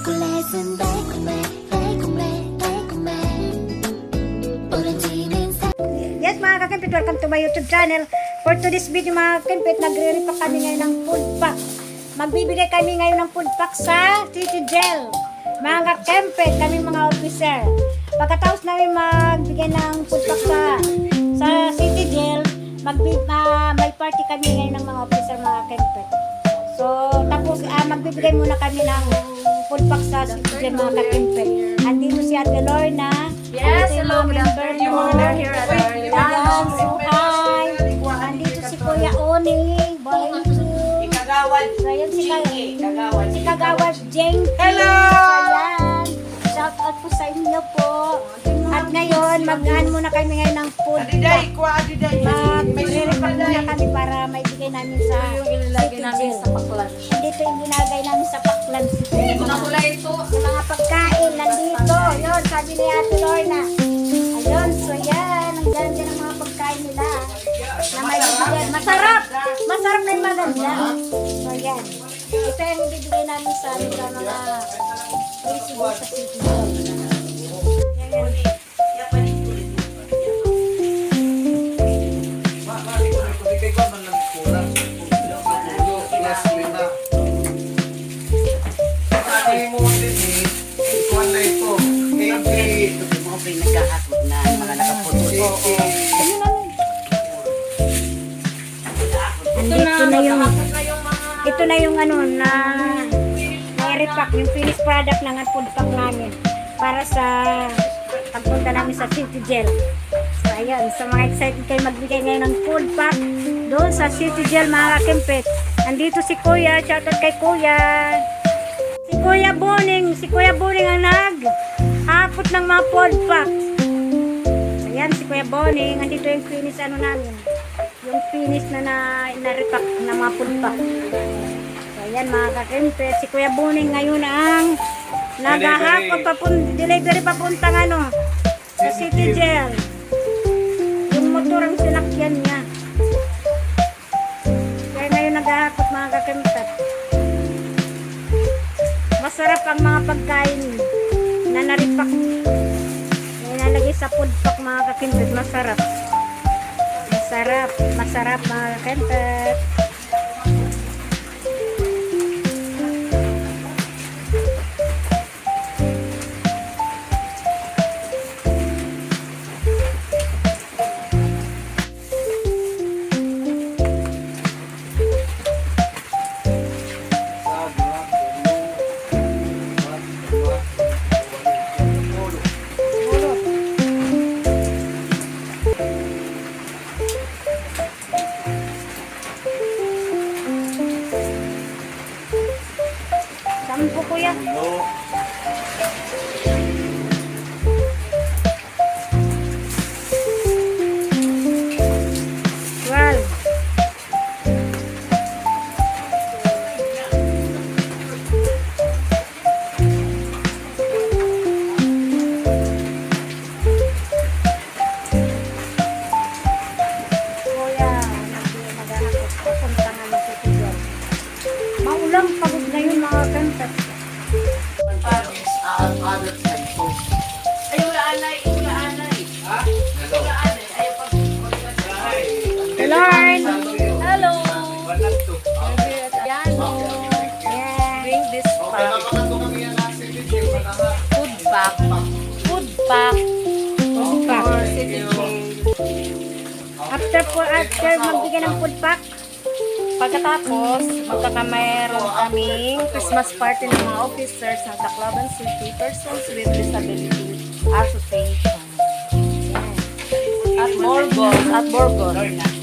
초콜릿은 달콤해 달콤해 달콤해 오렌지는 Yes mga kakimpit, welcome to my YouTube channel. For today's video mga kakimpit, nagre-repack kami ngayon ng food pack. Magbibigay kami ngayon ng food pack sa City Jail. Mga kakimpit, kami mga officer. Pagkatapos namin magbigay ng food pack sa City Jail, may party kami ngayon ng mga officer mga kakimpit. So, tapos magbibigay muna kami ng food pack sa City Jail mga kakimpit. Andito si Ate Lorna. Yes, hello, good afternoon. We're here at our lunch. So, hi! Andito si Kuya Oni. Kagawad Ayan si Kagawad. Kagawad Jenky. Hello! Ayan. Shout out po sa inyo po. At ngayon, mag-ano muna kami ngayon ng food Adiday, kuha adiday. Mag-repack muna kami para maibigay namin sa Yung ilalagay City namin Jail. sa paklan. Dito yung ginagay namin sa Paklan City. Ito na mula ito. Mga pagkain nandito. Yun, sabi ni Ate Lorna. Ayun, so yan. Ang ganda ng mga pagkain nila. Na may bibigyan. Masarap! Masarap na yung maganda. So yan. Ito yung ibibigay namin sa mga residents sa City Jail. Yan. Ito na yung ano na repack, yung finished product ng food pack namin para sa pagpunta namin sa City Jail. So ayan, sa mga excited kayo magbigay ngayon ng food pack doon sa City Jail mga kakimpit. Andito si Kuya, shoutout kay Kuya. Si Kuya Boning ang nag-akot ng mga food pack. Ayan si Kuya Boning, andito yung finish ano namin. Yung finish na repack ng mga food pack. So ayan mga kakimpit, si Kuya Boning ngayon ang naghahakot delivery papuntang ano sa City Jail. Yung motor ang sinakyan niya. Kaya ngayon naghahakot mga kakimpit. Masarap ang mga pagkain na naripak. Nalagay sa food pack mga kakimpit, masarap. Masarap mga kakimpit. Sampo kuya. Well. Kuya, naghahanap papunta nga ng City Jail. Maulang pagod ngayon mga kanta. Lord! Hello. Bring this pack. Food pack. Food pack. Food pack. For City Jail. After magbigay ng food pack, Pagkatapos, magkakamayroon kaming Christmas party ng mga officers ng Tacloban City Persons with Disability Association. At Borgos. Okay.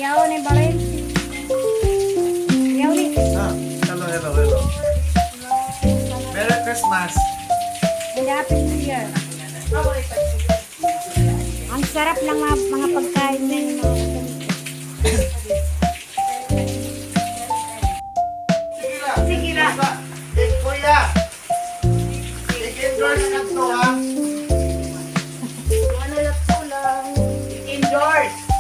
kuya o ni Balin. Kuya o ni. Hello. Merry Christmas. Happy New Year. Ang sarap ng mga pagkain na yun. Sige na. Kuya. I-endorse na to ha. Ano lang po lang. I-endorse.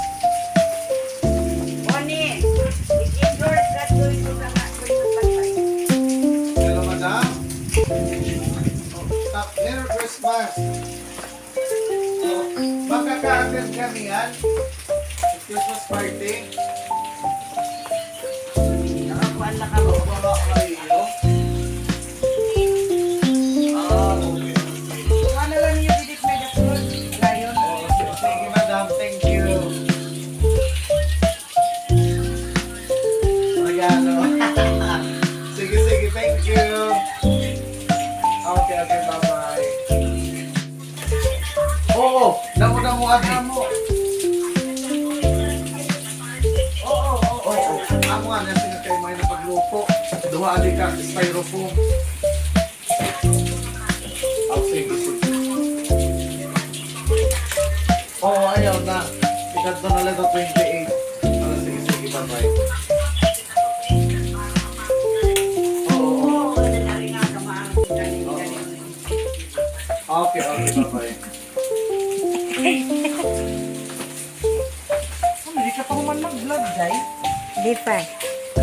mag-attend kami yan. Christmas party. Nakakuan na kami. Baba kayo. Okay. Ano lang yung didit may dapat? Ngayon. Sige, madam. Thank you. Regalo. Sige, sige. Thank you. Okay, okay. Bye-bye. Oo. Nauna mo kami. Oo. Amo nga na sila kayo may napaglupo. Duha ali ka styrofoam. Sige, sige. Oo, ayaw na. Ikat na lang ito 28. Sige, sige. Bye-bye. Oo. Okay, okay. Bye-bye. Hindi ka pa naman mag-vlog, Jai. Di pa.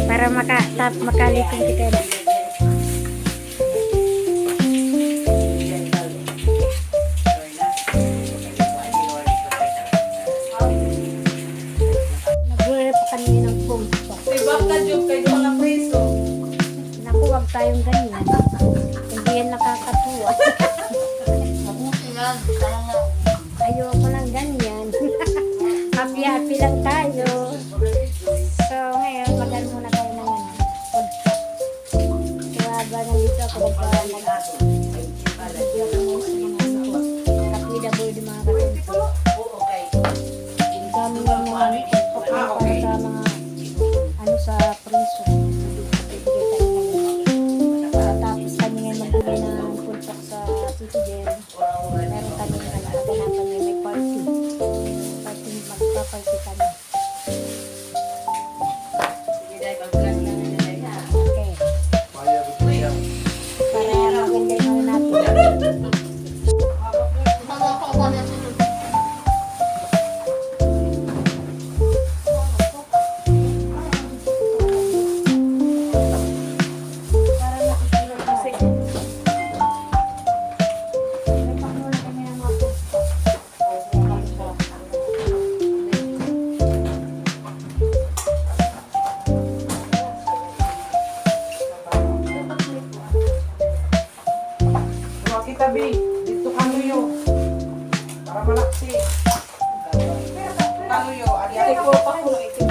Para makalikong kita na. Nag-rep kami ng phone pa. Tibak na job kayo mga preso. Naku, wag tayong ganyan. Hindi yan nakakatuwa. Ayoko lang ganyan. Happy-happy lang tayo. So, ngayon, magal muna tayo ng podcast. Kaya ba nandito ako nagpa-nag-aso? Video ko mo sa mga ano ko. Kapida boy di mga katulpo. Ang dami ng mga para sa mga ano sa preso. Bibigay tayo ngayon. Tapos kami ngayon magbigay ng pulpak sa City Jail. Meron kami nagpaganapan ngayon may party. Party magpa-party kami. Okay. Maya, gusto niya. Para maganda yung ano natin. Para makikita kasi. May pakulo kami ng mga Mga kita, B. Dito kanuyo. Para malaksi. Kanuyo. Ate ko pa ko ng itim.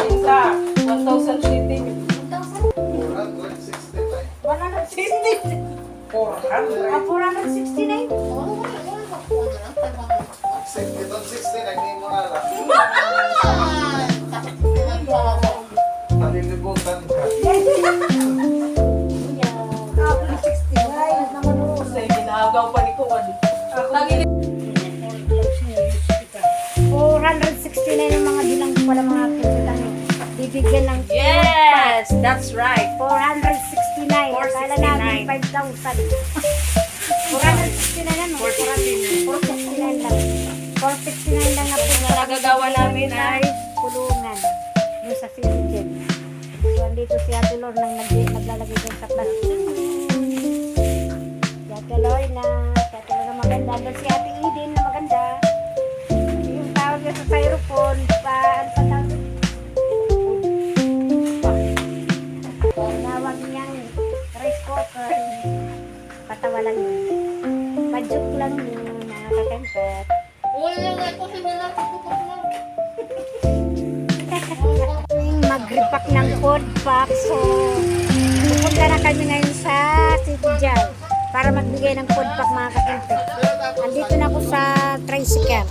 Isa. 1,000 shipping. 169. 160. 400. 469. Itong 69, hindi mo na lang. Nalilibutan ka. Say, ginagaw pa ni Kuwan. Tangin 469 yung mga bilang ko pala mga pinutang bibigyan ng Yes, that's right. 469. Kala namin 5,000. 469 ano? 469 lang. 469 lang nga po Ang nagagawa namin ay kulungan yung sa City Jail. So, andito si Ate Lor nang naglalagay dyan sa plastic. Si Ate Lorna, si Ate Lorna maganda. Doon si Ate Eden na maganda. Yung tawag niya sa styrofoam, ano pa tawag? Tawag niyang rice cooker. Patawa lang yun. Pa-joke lang yun, nakakakempet. Mag-repack ng food pack. So, pupunta na kami ngayon sa City Jail para magbigay ng food pack mga kakempet. Andito na ako sa tricycle.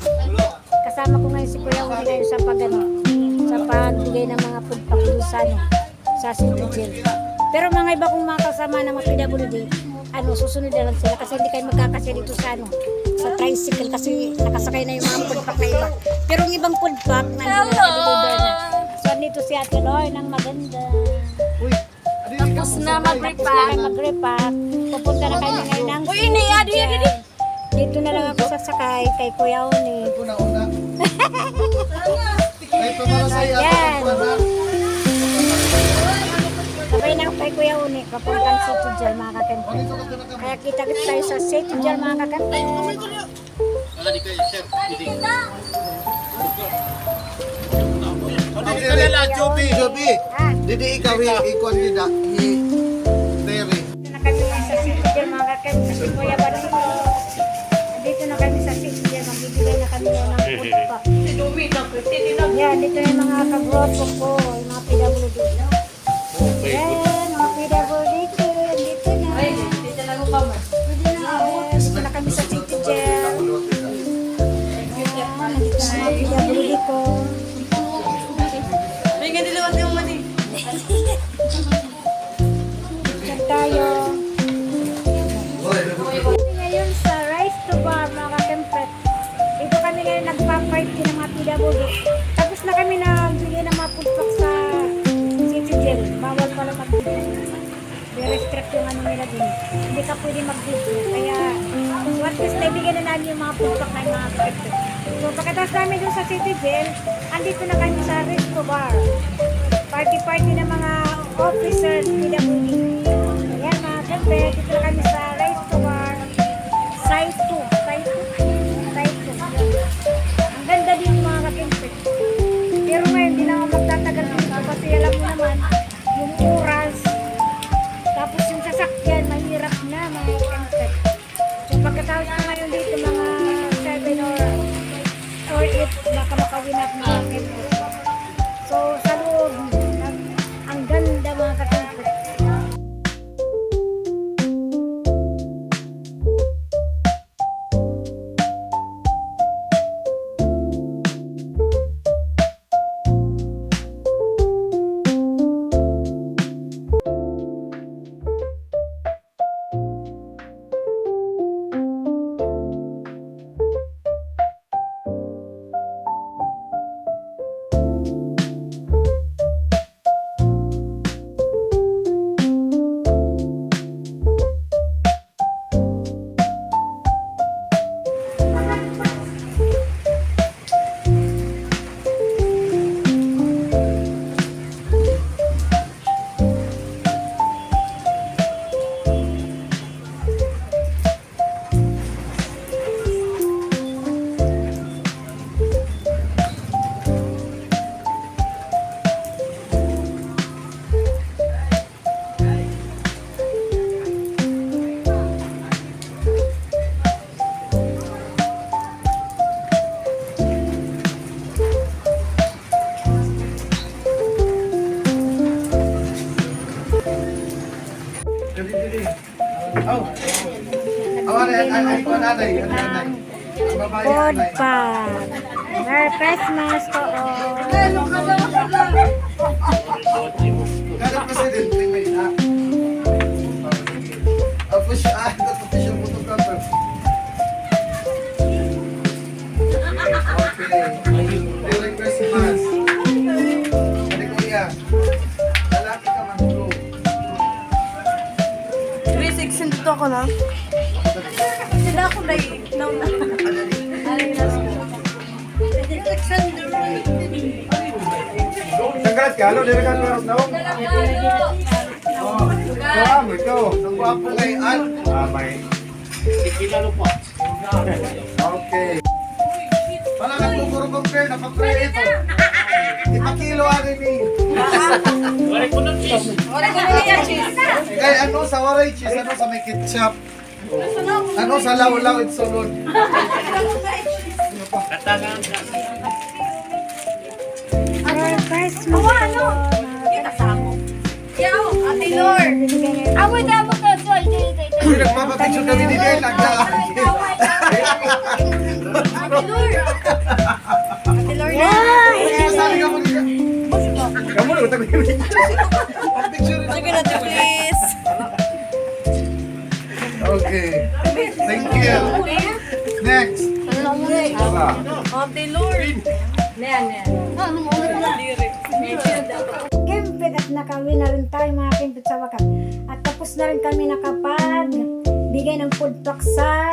Kasama ko ngayon si Kuya Uli ngayon sa pagbigay ng mga food pack doon sa, sa City Jail. Pero mga iba kong mga kasama ng mga PWD, susunod na lang sila kasi hindi kayo magkakasya dito sa sa tricycle kasi nakasakay na yung mga food pack na iba. Pero yung ibang food pack na-deliver na. So, dito si Ate Loy ng maganda. Uy, tapos na mag-repack. Mag-repack. Pupunta na kami ngayon ng Uy, ini, adi. dito na lang ako sasakay kay Kuya Uni. una. Ay, pamala sa'yo. Yan. Sabay na ako kay Kuya Uni. papuntang City Jail mga kakempet. Kaya kita-kita tayo sa City Jail mga kakempet. Joby, Ah, didi ikaw ikon nila. Terry. dito na kami sa City Jail mga kakempet. Si Kuya Barilo. Dito na kami sa City Jail. Magbibigay na kami ng food pack. Yan, dito na yung mga kagrupo ko. Yung mga PWD. Yan, mga PWD ko. Dito na. Dito na ako. Yes, dito na kami sa City Jail. Yan, nandito na mga PWD ko. Diyan tayo. Ngayon sa Rice to Bar mga kakempet. Dito kami ngayon nagpa-party ng mga PWD. Tapos na kami nagbigay ng mga food pack sa City Jail. Bawal pala mag-video. Very strict yung ano nila din. Hindi ka pwede mag-video. Kaya, what is naibigay na namin yung mga food pack na yung mga kakempet. So, pagkatapos namin dun sa City Jail, andito na kami sa Rice to Bar. Party-party ng mga officers PWD. Ayan mga kakempet, dito na kami sa Rice to Bar. Side 2. Side 2. Side 2. Ang ganda din mga kakempet. Pero ngayon, hindi na ako magtatagal dito kasi alam mo naman, yung oras, tapos yung sasakyan, mahirap na mga kakempet. So pagkatapos ko ngayon dito, mga 7 or 8, baka makawin at mga kakempet. So sa loob, ang ganda mga kakempet. Food pack. Merry Christmas to all. Kada president may na. Official photographer. Okay. Merry Christmas. Ano kuya? Lalaki ka man bro. 316 dito ako na. Sila ako na Congrats ka, halo, dire ka meron na. Oh, ito. Ang gwapo kay Al. May. Okay. Wala ka po puro compare, napapre ito. 5 kilo ari ni. Kay ano sa waray cheese, ano sa may ketchup. Ano sa law-law at sulod. Merry Christmas to all. Ate Lord. Amoy na mo to. Uy, nagpapapicture kami ni Dale. Nagdaan. Ate Lord. Ate Lord na. Masali ka mo niya. Kamu na, matag niya. Picture rin. Sige natin please. Okay. Thank you. Next. Ate Lord. Kempet at nakawin na rin tayo mga kempet sa wakas. At tapos na rin kami nakapag bigay ng food pack sa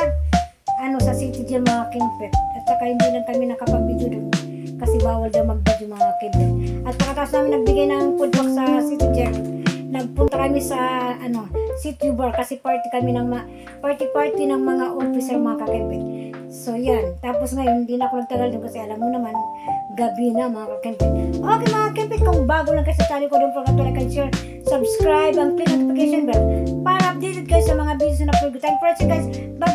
sa City Jail mga kempet. At saka hindi lang kami nakapag-video doon kasi bawal daw mag-video mga kempet. At pagkatapos namin nagbigay ng food pack sa City Jail, nagpunta Punta kami sa City Bar kasi party ng mga officer, mga kakempit. So yan, tapos ngayon hindi na ako nagtagal doon kasi alam mo naman gabi na, mga kakempit. Okay mga kakempit, kung bago lang kayo sa channel ko, don't forget to like and share, subscribe and click notification bell para updated kayo sa mga videos na upload ko. Thank you for watching guys. Bye.